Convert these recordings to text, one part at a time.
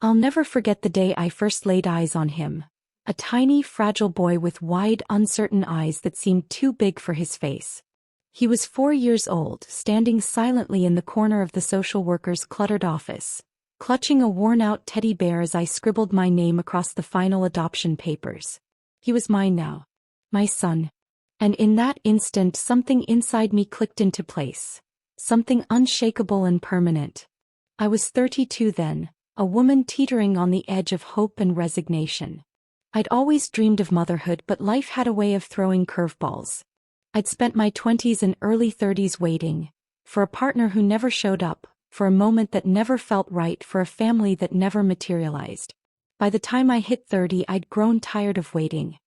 I'll never forget the day I first laid eyes on him. A tiny, fragile boy with wide, uncertain eyes that seemed too big for his face. He was 4 years old, standing silently in the corner of the social worker's cluttered office, clutching a worn-out teddy bear as I scribbled my name across the final adoption papers. He was mine now. My son. And in that instant something inside me clicked into place. Something unshakable and permanent. I was 32 then, a woman teetering on the edge of hope and resignation. I'd always dreamed of motherhood, but life had a way of throwing curveballs. I'd spent my 20s and early 30s waiting, for a partner who never showed up, for a moment that never felt right, for a family that never materialized. By the time I hit 30, I'd grown tired of waiting.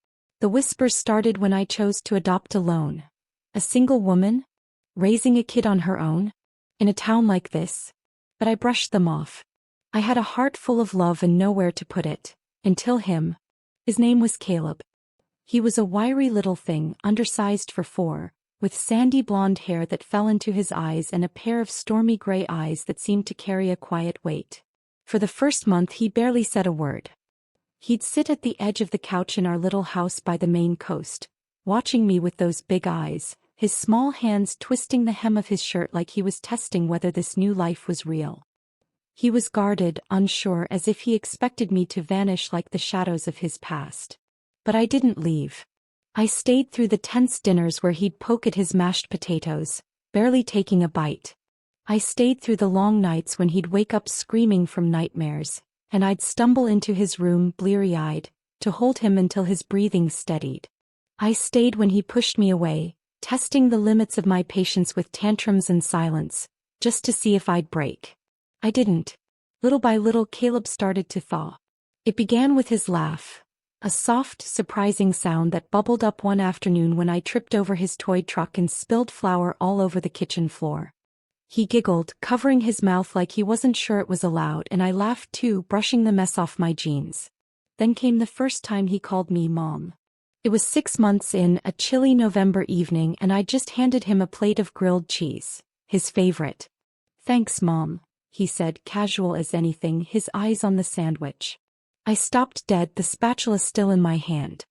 The whispers started when I chose to adopt alone. A single woman? Raising a kid on her own? In a town like this? But I brushed them off. I had a heart full of love and nowhere to put it, until him. His name was Caleb. He was a wiry little thing, undersized for 4, with sandy blonde hair that fell into his eyes and a pair of stormy gray eyes that seemed to carry a quiet weight. For the first month he barely said a word. He'd sit at the edge of the couch in our little house by the Maine coast, watching me with those big eyes, his small hands twisting the hem of his shirt like he was testing whether this new life was real. He was guarded, unsure, as if he expected me to vanish like the shadows of his past. But I didn't leave. I stayed through the tense dinners where he'd poke at his mashed potatoes, barely taking a bite. I stayed through the long nights when he'd wake up screaming from nightmares, and I'd stumble into his room bleary-eyed, to hold him until his breathing steadied. I stayed when he pushed me away, testing the limits of my patience with tantrums and silence, just to see if I'd break. I didn't. Little by little Caleb started to thaw. It began with his laugh. A soft, surprising sound that bubbled up one afternoon when I tripped over his toy truck and spilled flour all over the kitchen floor. He giggled, covering his mouth like he wasn't sure it was allowed, and I laughed too, brushing the mess off my jeans. Then came the first time he called me Mom. It was 6 months in, a chilly November evening, and I'd just handed him a plate of grilled cheese, his favorite. "Thanks, Mom," he said, casual as anything, his eyes on the sandwich. I stopped dead, the spatula still in my hand.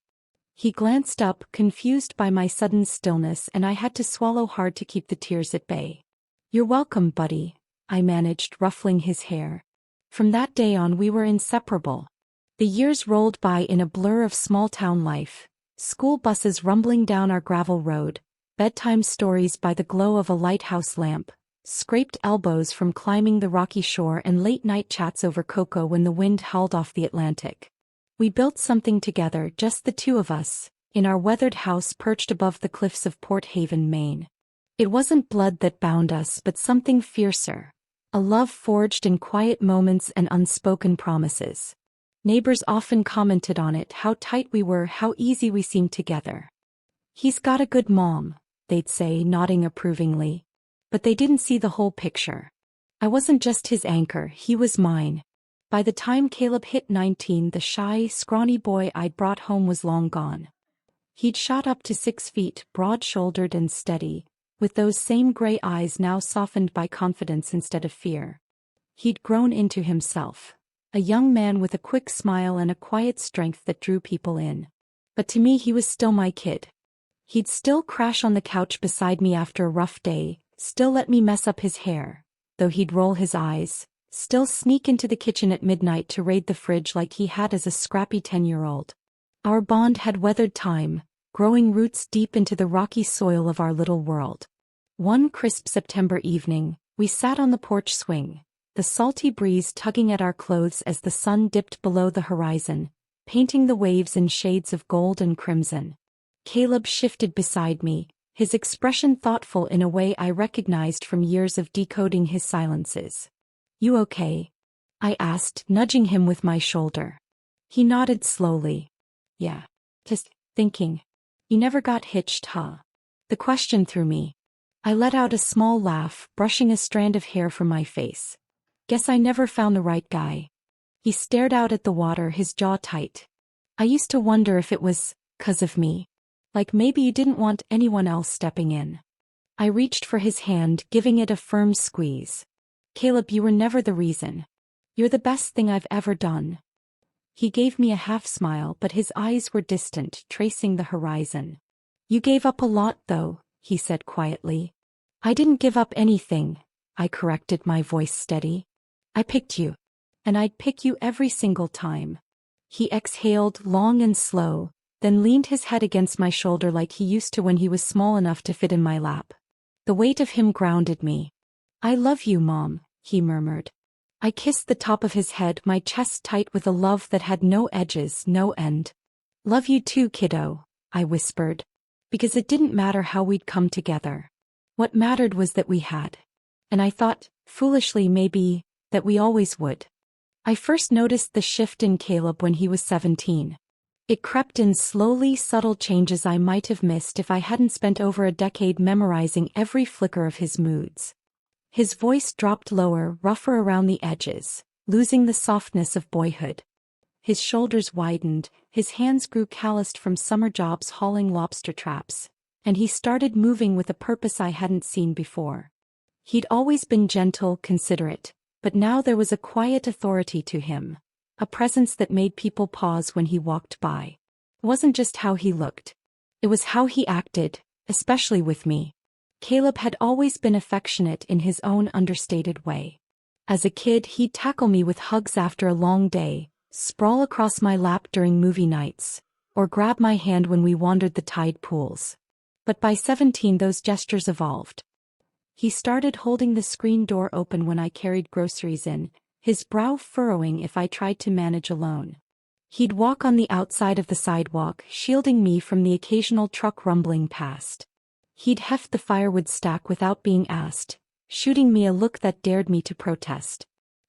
He glanced up, confused by my sudden stillness, and I had to swallow hard to keep the tears at bay. "You're welcome, buddy," I managed, ruffling his hair. From that day on we were inseparable. The years rolled by in a blur of small-town life, school buses rumbling down our gravel road, bedtime stories by the glow of a lighthouse lamp, scraped elbows from climbing the rocky shore, and late-night chats over cocoa when the wind howled off the Atlantic. We built something together, just the two of us, in our weathered house perched above the cliffs of Port Haven, Maine. It wasn't blood that bound us, but something fiercer. A love forged in quiet moments and unspoken promises. Neighbors often commented on it, how tight we were, how easy we seemed together. "He's got a good mom," they'd say, nodding approvingly. But they didn't see the whole picture. I wasn't just his anchor, he was mine. By the time Caleb hit 19, the shy, scrawny boy I'd brought home was long gone. He'd shot up to 6 feet, broad-shouldered and steady, with those same gray eyes now softened by confidence instead of fear. He'd grown into himself. A young man with a quick smile and a quiet strength that drew people in. But to me he was still my kid. He'd still crash on the couch beside me after a rough day, still let me mess up his hair, though he'd roll his eyes, still sneak into the kitchen at midnight to raid the fridge like he had as a scrappy 10-year-old. Our bond had weathered time, growing roots deep into the rocky soil of our little world. One crisp September evening, we sat on the porch swing, the salty breeze tugging at our clothes as the sun dipped below the horizon, painting the waves in shades of gold and crimson. Caleb shifted beside me, his expression thoughtful in a way I recognized from years of decoding his silences. "You okay?" I asked, nudging him with my shoulder. He nodded slowly. "Yeah. Just thinking. You never got hitched, huh?" The question threw me. I let out a small laugh, brushing a strand of hair from my face. "Guess I never found the right guy." He stared out at the water, his jaw tight. "I used to wonder if it was 'cause of me. Like maybe you didn't want anyone else stepping in." I reached for his hand, giving it a firm squeeze. "Caleb, you were never the reason. You're the best thing I've ever done. He gave me a half smile, but his eyes were distant, tracing the horizon. You gave up a lot, though, he said quietly. I didn't give up anything, I corrected, my voice steady. I picked you. And I'd pick you every single time. He exhaled long and slow, then leaned his head against my shoulder like he used to when he was small enough to fit in my lap. The weight of him grounded me. I love you, Mom, he murmured. I kissed the top of his head, my chest tight with a love that had no edges, no end. Love you too, kiddo, I whispered. Because it didn't matter how we'd come together. What mattered was that we had. And I thought, foolishly maybe, that we always would. I first noticed the shift in Caleb when he was 17. It crept in slowly, subtle changes I might have missed if I hadn't spent over a decade memorizing every flicker of his moods. His voice dropped lower, rougher around the edges, losing the softness of boyhood. His shoulders widened, his hands grew calloused from summer jobs hauling lobster traps, and he started moving with a purpose I hadn't seen before. He'd always been gentle, considerate, but now there was a quiet authority to him, a presence that made people pause when he walked by. It wasn't just how he looked. It was how he acted, especially with me. Caleb had always been affectionate in his own understated way. As a kid, he'd tackle me with hugs after a long day, sprawl across my lap during movie nights, or grab my hand when we wandered the tide pools. But by 17 those gestures evolved. He started holding the screen door open when I carried groceries in, his brow furrowing if I tried to manage alone. He'd walk on the outside of the sidewalk, shielding me from the occasional truck rumbling past. He'd heft the firewood stack without being asked, shooting me a look that dared me to protest.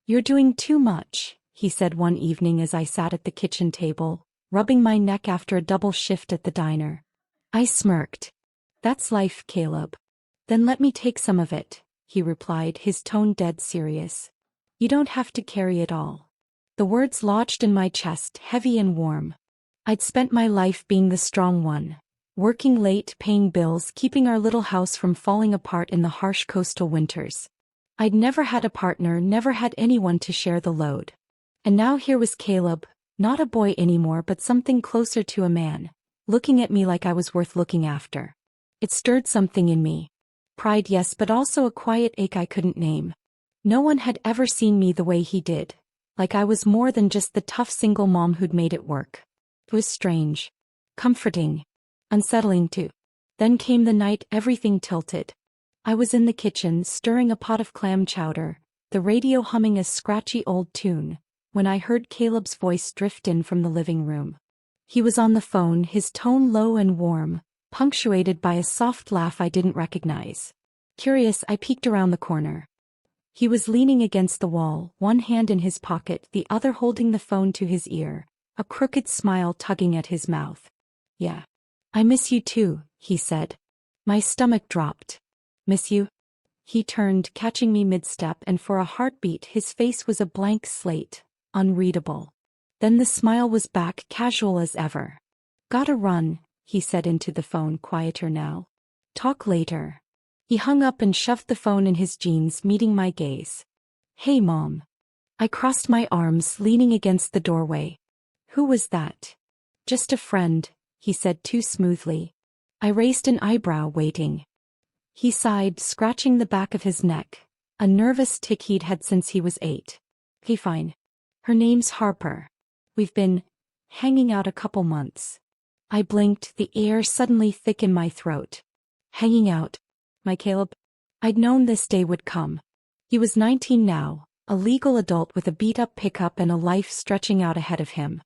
You're doing too much, he said one evening as I sat at the kitchen table, rubbing my neck after a double shift at the diner. I smirked. That's life, Caleb. Then let me take some of it, he replied, his tone dead serious. You don't have to carry it all. The words lodged in my chest, heavy and warm. I'd spent my life being the strong one, working late, paying bills, keeping our little house from falling apart in the harsh coastal winters. I'd never had a partner, never had anyone to share the load. And now here was Caleb, not a boy anymore but something closer to a man, looking at me like I was worth looking after. It stirred something in me. Pride, yes, but also a quiet ache I couldn't name. No one had ever seen me the way he did, like I was more than just the tough single mom who'd made it work. It was strange. Comforting. Unsettling too. Then came the night everything tilted. I was in the kitchen stirring a pot of clam chowder, the radio humming a scratchy old tune, when I heard Caleb's voice drift in from the living room. He was on the phone, his tone low and warm, punctuated by a soft laugh I didn't recognize. Curious, I peeked around the corner. He was leaning against the wall, one hand in his pocket, the other holding the phone to his ear, a crooked smile tugging at his mouth. Yeah. I miss you too, he said. My stomach dropped. Miss you? He turned, catching me mid-step, and for a heartbeat his face was a blank slate, unreadable. Then the smile was back, casual as ever. Gotta run, he said into the phone, quieter now. Talk later. He hung up and shoved the phone in his jeans, meeting my gaze. Hey, Mom. I crossed my arms, leaning against the doorway. Who was that? Just a friend, he said too smoothly. I raised an eyebrow, waiting. He sighed, scratching the back of his neck, a nervous tic he'd had since he was 8. Hey, fine. Her name's Harper. We've been hanging out a couple months. I blinked, the air suddenly thick in my throat. Hanging out? My Caleb? I'd known this day would come. He was 19 now, a legal adult with a beat-up pickup and a life stretching out ahead of him.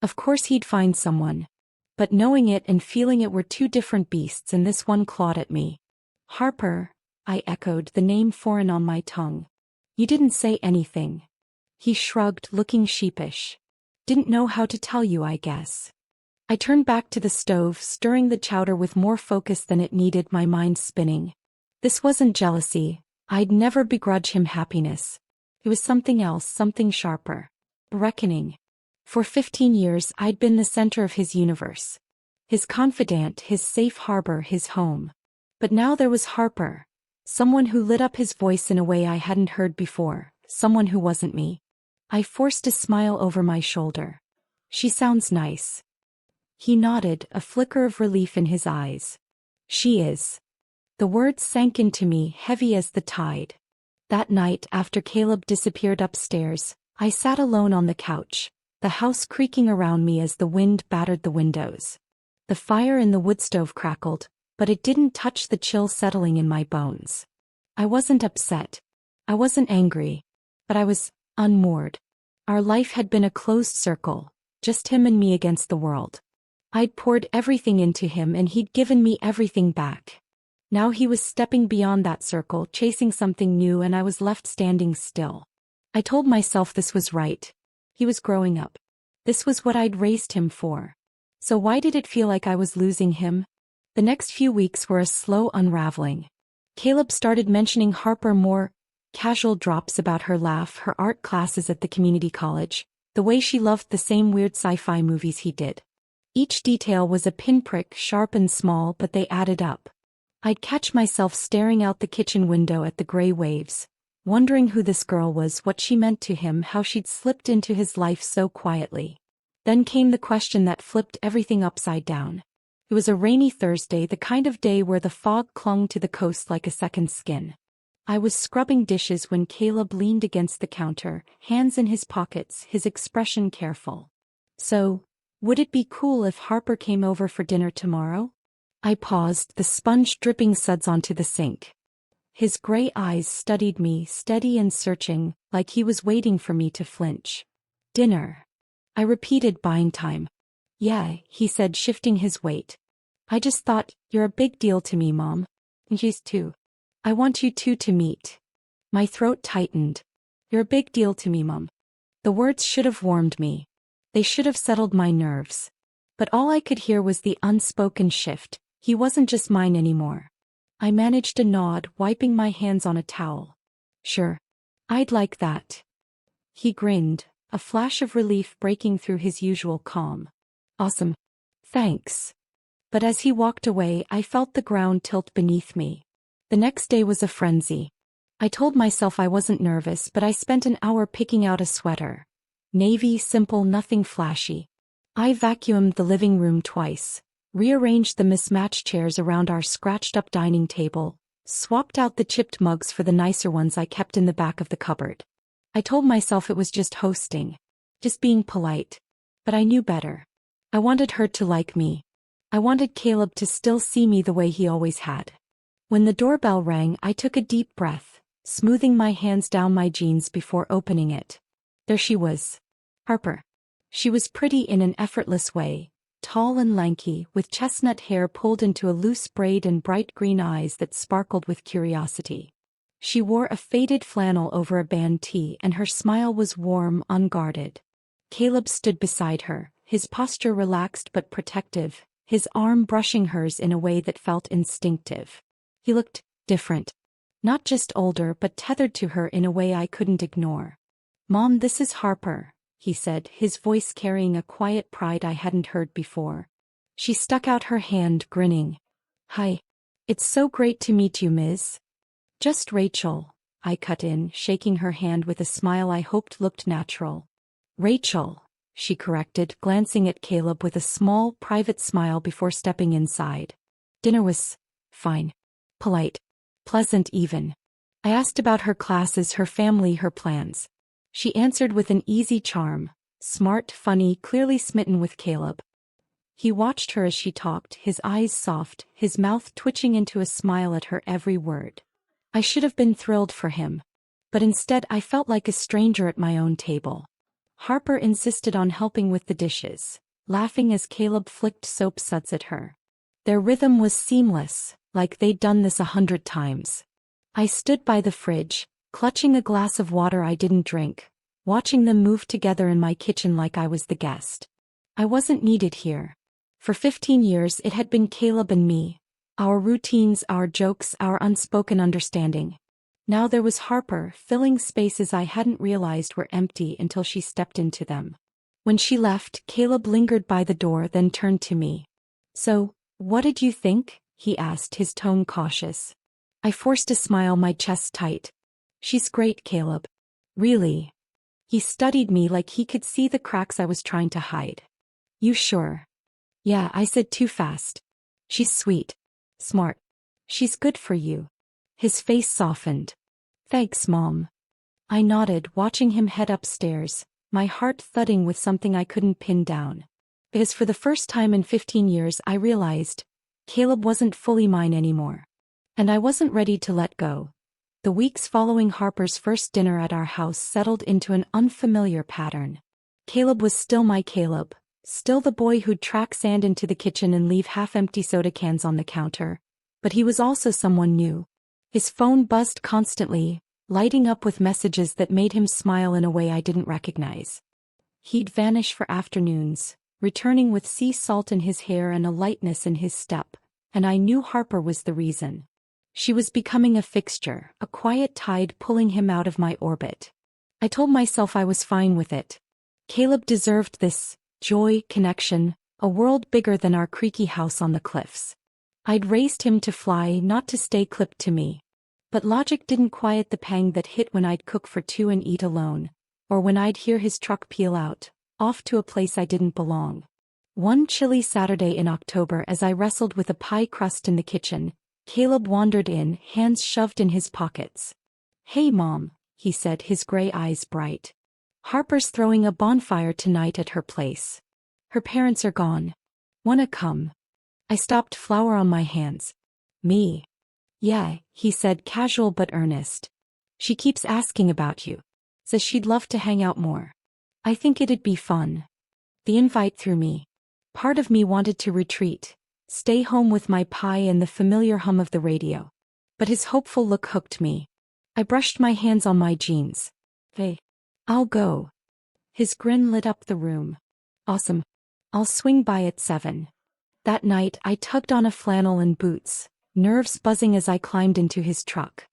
Of course he'd find someone. But knowing it and feeling it were two different beasts, and this one clawed at me. Harper, I echoed, the name foreign on my tongue. You didn't say anything. He shrugged, looking sheepish. Didn't know how to tell you, I guess. I turned back to the stove, stirring the chowder with more focus than it needed, my mind spinning. This wasn't jealousy. I'd never begrudge him happiness. It was something else, something sharper. Reckoning. For 15 years I'd been the center of his universe. His confidant, his safe harbor, his home. But now there was Harper. Someone who lit up his voice in a way I hadn't heard before, someone who wasn't me. I forced a smile over my shoulder. She sounds nice. He nodded, a flicker of relief in his eyes. She is. The words sank into me, heavy as the tide. That night, after Caleb disappeared upstairs, I sat alone on the couch, the house creaking around me as the wind battered the windows. The fire in the wood stove crackled, but it didn't touch the chill settling in my bones. I wasn't upset. I wasn't angry. But I was unmoored. Our life had been a closed circle, just him and me against the world. I'd poured everything into him and he'd given me everything back. Now he was stepping beyond that circle, chasing something new, and I was left standing still. I told myself this was right. He was growing up. This was what I'd raised him for. So why did it feel like I was losing him? The next few weeks were a slow unraveling. Caleb started mentioning Harper more, casual drops about her laugh, her art classes at the community college, the way she loved the same weird sci-fi movies he did. Each detail was a pinprick, sharp and small, but they added up. I'd catch myself staring out the kitchen window at the gray waves, wondering who this girl was, what she meant to him, how she'd slipped into his life so quietly. Then came the question that flipped everything upside down. It was a rainy Thursday, the kind of day where the fog clung to the coast like a second skin. I was scrubbing dishes when Caleb leaned against the counter, hands in his pockets, his expression careful. So, would it be cool if Harper came over for dinner tomorrow? I paused, the sponge dripping suds onto the sink. His gray eyes studied me, steady and searching, like he was waiting for me to flinch. Dinner. I repeated, buying time. Yeah, he said, shifting his weight. I just thought, you're a big deal to me, Mom. And she's too. I want you two to meet. My throat tightened. You're a big deal to me, Mom. The words should have warmed me. They should have settled my nerves. But all I could hear was the unspoken shift. He wasn't just mine anymore. I managed a nod, wiping my hands on a towel. Sure. I'd like that. He grinned, a flash of relief breaking through his usual calm. Awesome. Thanks. But as he walked away, I felt the ground tilt beneath me. The next day was a frenzy. I told myself I wasn't nervous, but I spent an hour picking out a sweater. Navy, simple, nothing flashy. I vacuumed the living room twice, rearranged the mismatched chairs around our scratched-up dining table, swapped out the chipped mugs for the nicer ones I kept in the back of the cupboard. I told myself it was just hosting, just being polite. But I knew better. I wanted her to like me. I wanted Caleb to still see me the way he always had. When the doorbell rang, I took a deep breath, smoothing my hands down my jeans before opening it. There she was. Harper. She was pretty in an effortless way, tall and lanky, with chestnut hair pulled into a loose braid and bright green eyes that sparkled with curiosity. She wore a faded flannel over a band tee, and her smile was warm, unguarded. Caleb stood beside her, his posture relaxed but protective, his arm brushing hers in a way that felt instinctive. He looked different. Not just older, but tethered to her in a way I couldn't ignore. Mom, this is Harper, he said, his voice carrying a quiet pride I hadn't heard before. She stuck out her hand, grinning. Hi. It's so great to meet you, Ms. Just Rachel, I cut in, shaking her hand with a smile I hoped looked natural. Rachel, she corrected, glancing at Caleb with a small, private smile before stepping inside. Dinner was fine. Polite. Pleasant even. I asked about her classes, her family, her plans. She answered with an easy charm, smart, funny, clearly smitten with Caleb. He watched her as she talked, his eyes soft, his mouth twitching into a smile at her every word. I should have been thrilled for him. But instead I felt like a stranger at my own table. Harper insisted on helping with the dishes, laughing as Caleb flicked soap suds at her. Their rhythm was seamless, like they'd done this 100 times. I stood by the fridge, clutching a glass of water I didn't drink, watching them move together in my kitchen like I was the guest. I wasn't needed here. For 15 years it had been Caleb and me, our routines, our jokes, our unspoken understanding. Now there was Harper, filling spaces I hadn't realized were empty until she stepped into them. When she left, Caleb lingered by the door, then turned to me. So, what did you think? He asked, his tone cautious. I forced a smile, my chest tight. She's great, Caleb. Really? He studied me like he could see the cracks I was trying to hide. You sure? Yeah, I said too fast. She's sweet. Smart. She's good for you. His face softened. Thanks, Mom. I nodded, watching him head upstairs, my heart thudding with something I couldn't pin down. Because for the first time in 15 years I realized Caleb wasn't fully mine anymore. And I wasn't ready to let go. The weeks following Harper's first dinner at our house settled into an unfamiliar pattern. Caleb was still my Caleb, still the boy who'd track sand into the kitchen and leave half-empty soda cans on the counter. But he was also someone new. His phone buzzed constantly, lighting up with messages that made him smile in a way I didn't recognize. He'd vanish for afternoons, returning with sea salt in his hair and a lightness in his step, and I knew Harper was the reason. She was becoming a fixture, a quiet tide pulling him out of my orbit. I told myself I was fine with it. Caleb deserved this joy, connection, a world bigger than our creaky house on the cliffs. I'd raised him to fly, not to stay clipped to me. But logic didn't quiet the pang that hit when I'd cook for two and eat alone, or when I'd hear his truck peel out, off to a place I didn't belong. One chilly Saturday in October, as I wrestled with a pie crust in the kitchen, Caleb wandered in, hands shoved in his pockets. Hey Mom, he said, his gray eyes bright. Harper's throwing a bonfire tonight at her place. Her parents are gone. Wanna come? I stopped, flour on my hands. Me? Yeah, he said, casual but earnest. She keeps asking about you. Says she'd love to hang out more. I think it'd be fun. The invite threw me. Part of me wanted to retreat, stay home with my pie and the familiar hum of the radio. But his hopeful look hooked me. I brushed my hands on my jeans. Hey, I'll go. His grin lit up the room. Awesome. I'll swing by at 7. That night I tugged on a flannel and boots, nerves buzzing as I climbed into his truck.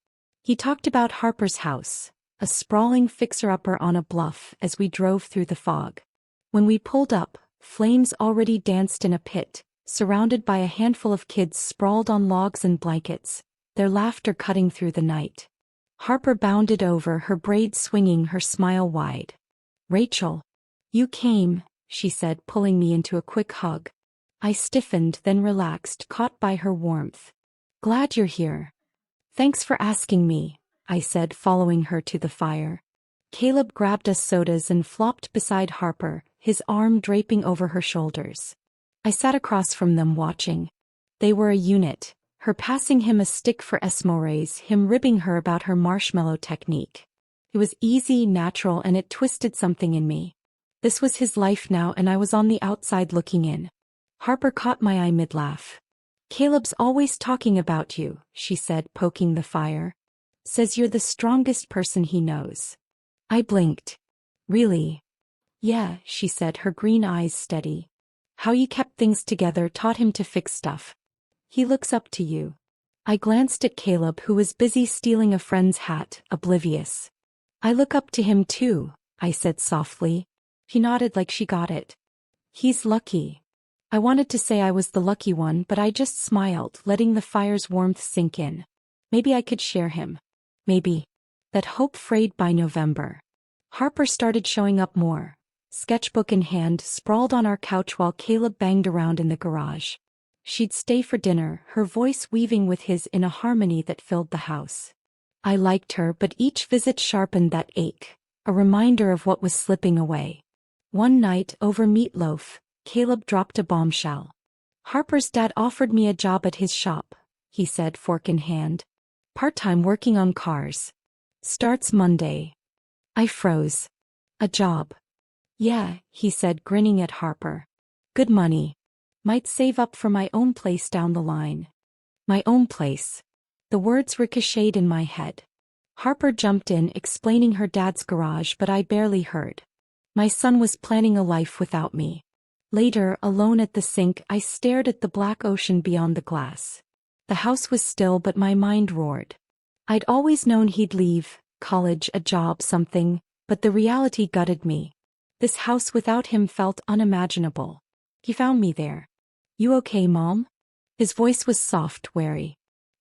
He talked about Harper's house, a sprawling fixer-upper on a bluff, as we drove through the fog. When we pulled up, flames already danced in a pit, surrounded by a handful of kids sprawled on logs and blankets, their laughter cutting through the night. Harper bounded over, her braids swinging, her smile wide. Rachel. You came, she said, pulling me into a quick hug. I stiffened, then relaxed, caught by her warmth. Glad you're here. Thanks for asking me, I said, following her to the fire. Caleb grabbed us sodas and flopped beside Harper, his arm draping over her shoulders. I sat across from them watching. They were a unit, her passing him a stick for esmores, him ribbing her about her marshmallow technique. It was easy, natural, and it twisted something in me. This was his life now, and I was on the outside looking in. Harper caught my eye mid-laugh. Caleb's always talking about you, she said, poking the fire. Says you're the strongest person he knows. I blinked. Really? Yeah, she said, her green eyes steady. How you kept things together, taught him to fix stuff. He looks up to you. I glanced at Caleb, who was busy stealing a friend's hat, oblivious. I look up to him too, I said softly. He nodded like she got it. He's lucky. I wanted to say I was the lucky one, but I just smiled, letting the fire's warmth sink in. Maybe I could share him. Maybe. That hope frayed by November. Harper started showing up more. Sketchbook in hand, sprawled on our couch while Caleb banged around in the garage. She'd stay for dinner, her voice weaving with his in a harmony that filled the house. I liked her, but each visit sharpened that ache, a reminder of what was slipping away. One night, over meatloaf, Caleb dropped a bombshell. Harper's dad offered me a job at his shop, he said, fork in hand. Part-time, working on cars. Starts Monday. I froze. A job. Yeah, he said, grinning at Harper. Good money. Might save up for my own place down the line. My own place. The words ricocheted in my head. Harper jumped in, explaining her dad's garage, but I barely heard. My son was planning a life without me. Later, alone at the sink, I stared at the black ocean beyond the glass. The house was still, but my mind roared. I'd always known he'd leave, college, a job, something, but the reality gutted me. This house without him felt unimaginable. He found me there. You okay, Mom? His voice was soft, wary.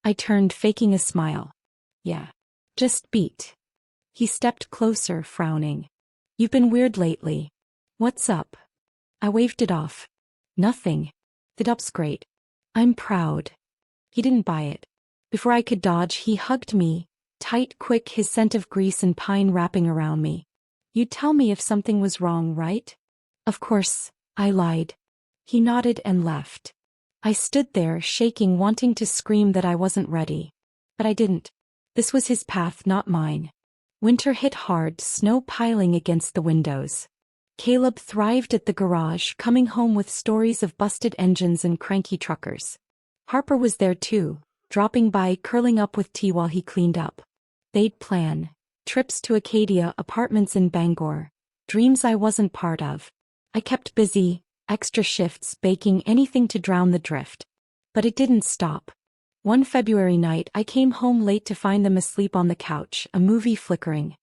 I turned, faking a smile. Yeah. Just beat. He stepped closer, frowning. You've been weird lately. What's up? I waved it off. Nothing. The dub's great. I'm proud. He didn't buy it. Before I could dodge, he hugged me, tight, quick, his scent of grease and pine wrapping around me. You'd tell me if something was wrong, right? Of course, I lied. He nodded and left. I stood there, shaking, wanting to scream that I wasn't ready. But I didn't. This was his path, not mine. Winter hit hard, snow piling against the windows. Caleb thrived at the garage, coming home with stories of busted engines and cranky truckers. Harper was there too, dropping by, curling up with tea while he cleaned up. They'd plan trips to Acadia, apartments in Bangor, dreams I wasn't part of. I kept busy, extra shifts, baking, anything to drown the drift. But it didn't stop. One February night, I came home late to find them asleep on the couch, a movie flickering.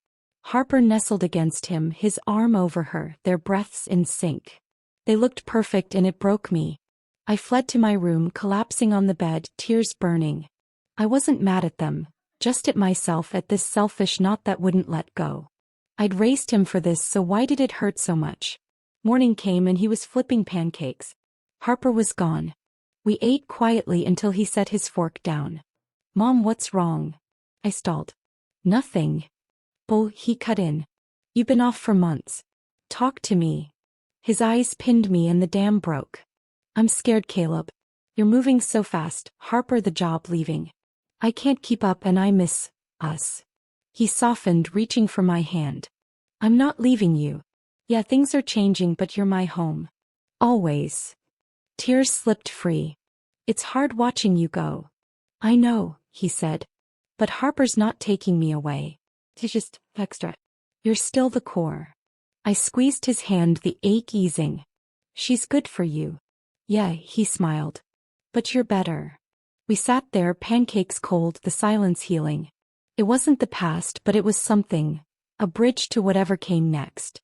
Harper nestled against him, his arm over her, their breaths in sync. They looked perfect and it broke me. I fled to my room, collapsing on the bed, tears burning. I wasn't mad at them, just at myself, at this selfish knot that wouldn't let go. I'd raised him for this, so why did it hurt so much? Morning came and he was flipping pancakes. Harper was gone. We ate quietly until he set his fork down. Mom, what's wrong? I stalled. Nothing. Bull, he cut in. You've been off for months. Talk to me. His eyes pinned me and the dam broke. I'm scared, Caleb. You're moving so fast, Harper, the job leaving. I can't keep up and I miss us. He softened, reaching for my hand. I'm not leaving you. Yeah, things are changing, but you're my home. Always. Tears slipped free. It's hard watching you go. I know, he said. But Harper's not taking me away. It's just extra. You're still the core. I squeezed his hand, the ache easing. She's good for you. Yeah, he smiled. But you're better. We sat there, pancakes cold, the silence healing. It wasn't the past, but it was something. A bridge to whatever came next.